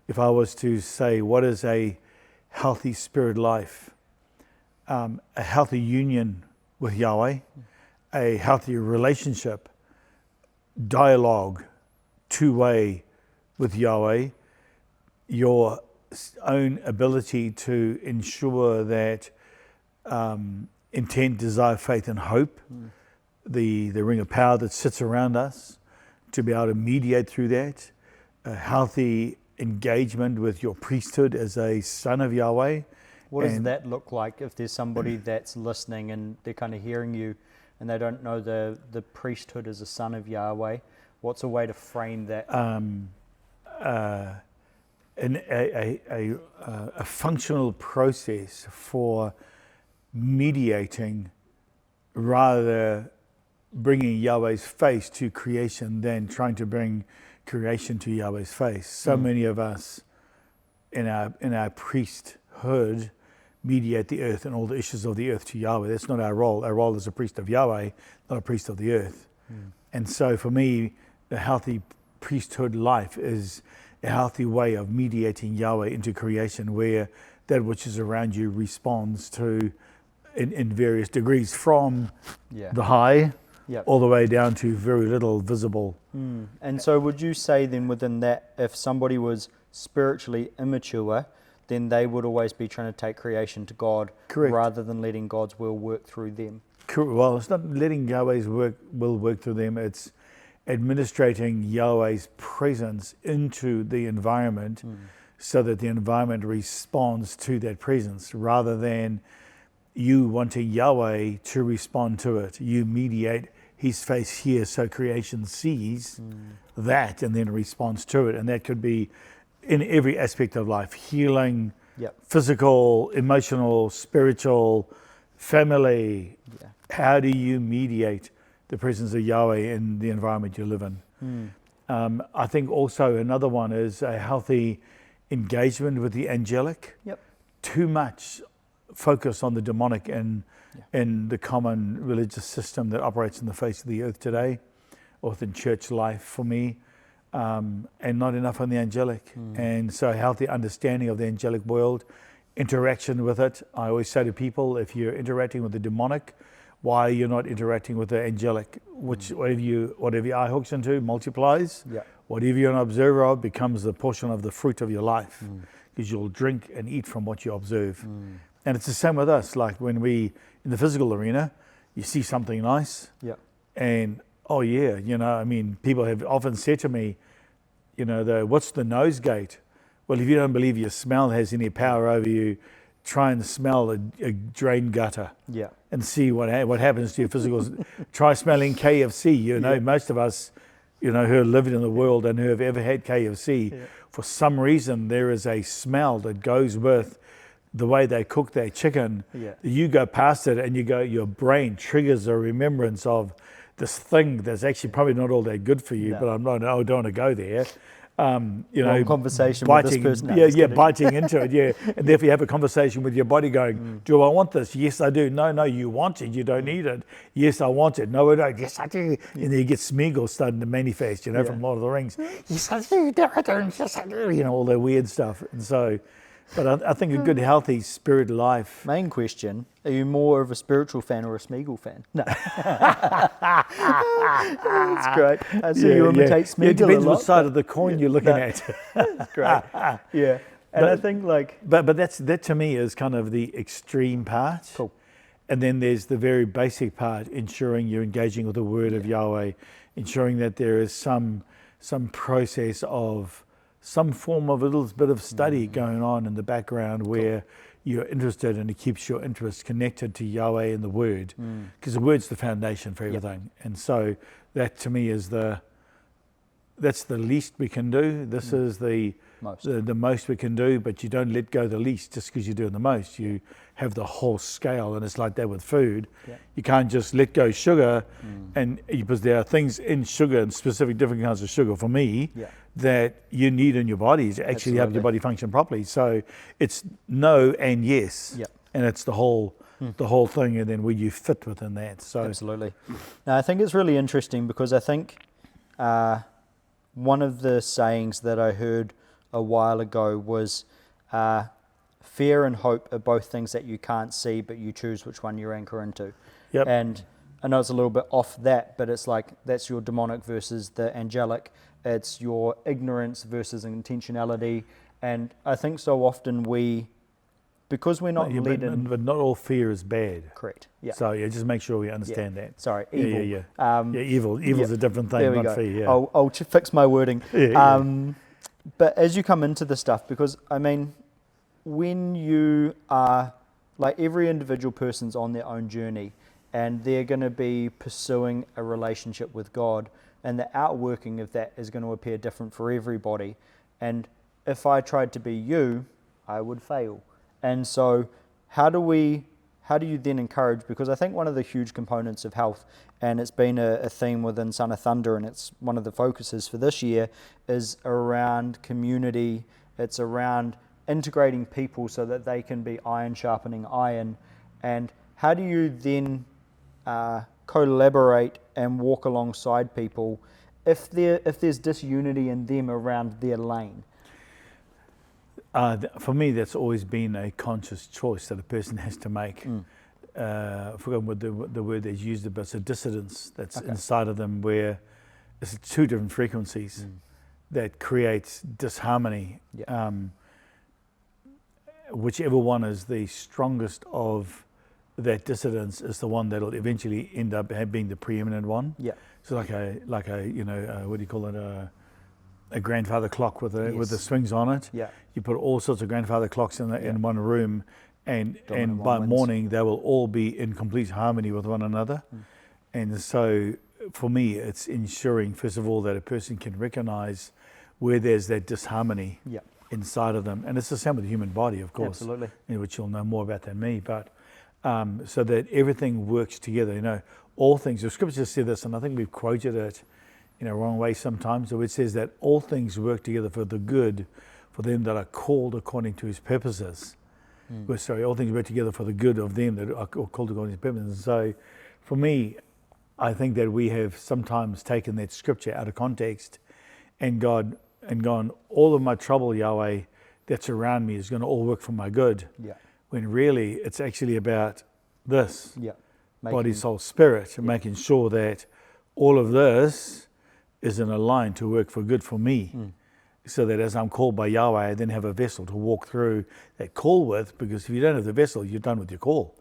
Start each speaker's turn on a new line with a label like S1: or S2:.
S1: if I was to say what is a healthy spirit life, a healthy union with Yahweh, a healthy relationship, dialogue, two-way with Yahweh, your own ability to ensure that intent, desire, faith, and hope, the ring of power that sits around us, to be able to mediate through that, a healthy engagement with your priesthood as a son of Yahweh.
S2: What does that look like if there's somebody that's listening and they're kind of hearing you and they don't know the priesthood as a son of Yahweh? What's a way to frame that?
S1: A functional process for mediating, rather bringing Yahweh's face to creation than trying to bring creation to Yahweh's face. So many of us in our priesthood mediate the earth and all the issues of the earth to Yahweh. That's not our role. Our role is a priest of Yahweh, not a priest of the earth. And so for me, the healthy priesthood life is a healthy way of mediating Yahweh into creation, where that which is around you responds to in various degrees, from the high all the way down to very little visible.
S2: And so would you say then within that, if somebody was spiritually immature, then they would always be trying to take creation to God,
S1: Correct,
S2: rather than letting God's will work through them?
S1: Well, it's not letting Yahweh's will work through them, it's administrating Yahweh's presence into the environment so that the environment responds to that presence, rather than you wanting Yahweh to respond to it. You mediate his face here so creation sees that and then responds to it. And that could be in every aspect of life: healing, physical, emotional, spiritual, family. How do you mediate the presence of Yahweh in the environment you live in? I think also another one is a healthy engagement with the angelic. Too much focus on the demonic in the common religious system that operates in the face of the earth today, or within church life for me, and not enough on the angelic. And so a healthy understanding of the angelic world, interaction with it. I always say to people, if you're interacting with the demonic, why you're not interacting with the angelic, which whatever your eye hooks into multiplies. Whatever you're an observer of becomes the portion of the fruit of your life, because you'll drink and eat from what you observe. And it's the same with us. Like when we, in the physical arena, you see something nice, and people have often said to me, what's the nose gate? Well, if you don't believe your smell has any power over you, try and smell a drain gutter and see what happens to your physical. Try smelling KFC. Most of us, who have lived in the world and who have ever had KFC, for some reason there is a smell that goes with the way they cook their chicken. You go past it and your brain triggers a remembrance of this thing that's actually probably not all that good for you, but I don't want to go there.
S2: Conversation
S1: biting,
S2: with this person.
S1: Biting into it, and therefore you have a conversation with your body going, do I want this? Yes, I do. No, you want it. You don't need it. Yes, I want it. No, I don't. Yes, I do. And then you get Smeagol starting to manifest, from Lord of the Rings. Yes, I do. No, I don't. Yes, I do. All that weird stuff. And so, but I think a good, healthy spirit life.
S2: Main question, are you more of a spiritual fan or a Smeagol fan? No. That's great. I see you imitate Smeagol
S1: it depends what side of the coin you're looking at.
S2: That's great. And I think
S1: But that to me is kind of the extreme part.
S2: Cool.
S1: And then there's the very basic part, ensuring you're engaging with the word of Yahweh, ensuring that there is some process of some form of a little bit of study going on in the background where you're interested, and it keeps your interest connected to Yahweh and the Word, because the Word's the foundation for everything. And so that to me is that's the least we can do. This is the most we can do, but you don't let go the least just because you're doing the most. You have the whole scale, and it's like that with food. You can't just let go sugar, and because there are things in sugar and specific different kinds of sugar for me that you need in your body to actually have your body function properly. So it's no and yes, and it's the whole thing, and then where you fit within that. So
S2: absolutely. Now I think it's really interesting, because I think one of the sayings that I heard a while ago was fear and hope are both things that you can't see, but you choose which one you anchor into.
S1: Yep.
S2: And I know it's a little bit off that, but it's like that's your demonic versus the angelic. It's your ignorance versus intentionality. And I think so often because we're not led in...
S1: But not all fear is bad.
S2: Correct, yeah.
S1: So just make sure we understand that.
S2: Sorry, evil.
S1: Yeah, evil. Evil's a different thing, not fear. Yeah.
S2: I'll fix my wording.
S1: Yeah.
S2: But as you come into the stuff, because I mean, when you are, like every individual person's on their own journey, and they're going to be pursuing a relationship with God, and the outworking of that is going to appear different for everybody. And if I tried to be you, I would fail. And so how do you then encourage, because I think one of the huge components of health, and it's been a theme within Son of Thunder, and it's one of the focuses for this year, is around community. It's around integrating people so that they can be iron sharpening iron. And how do you then collaborate and walk alongside people if there's disunity in them around their lane?
S1: For me, that's always been a conscious choice that a person has to make. I've forgotten what the word that's used, but it's a dissidence that's inside of them where it's two different frequencies that creates disharmony.
S2: Yeah.
S1: Whichever one is the strongest of that dissidence is the one that'll eventually end up being the preeminent one.
S2: Yeah.
S1: So like a what do you call it? A grandfather clock with the swings on it.
S2: Yeah.
S1: You put all sorts of grandfather clocks in one room, and by
S2: wins.
S1: morning they will all be in complete harmony with one another. And so for me, it's ensuring first of all that a person can recognize where there's that disharmony inside of them, and it's the same with the human body, of course.
S2: Absolutely.
S1: Which you'll know more about than me, but so that everything works together. All things. The scripture said this, and I think we've quoted it in a wrong way sometimes. So it says that all things work together for the good, for them that are called according to His purposes. All things work together for the good of them that are called according to His purposes. And so, for me, I think that we have sometimes taken that scripture out of context, and gone, all of my trouble, Yahweh, that's around me is going to all work for my good.
S2: Yeah.
S1: When really it's actually about this.
S2: Yeah.
S1: Body, soul, spirit, and making sure that all of this is in a line to work for good for me, so that as I'm called by Yahweh, I then have a vessel to walk through that call with, because if you don't have the vessel, you're done with your call.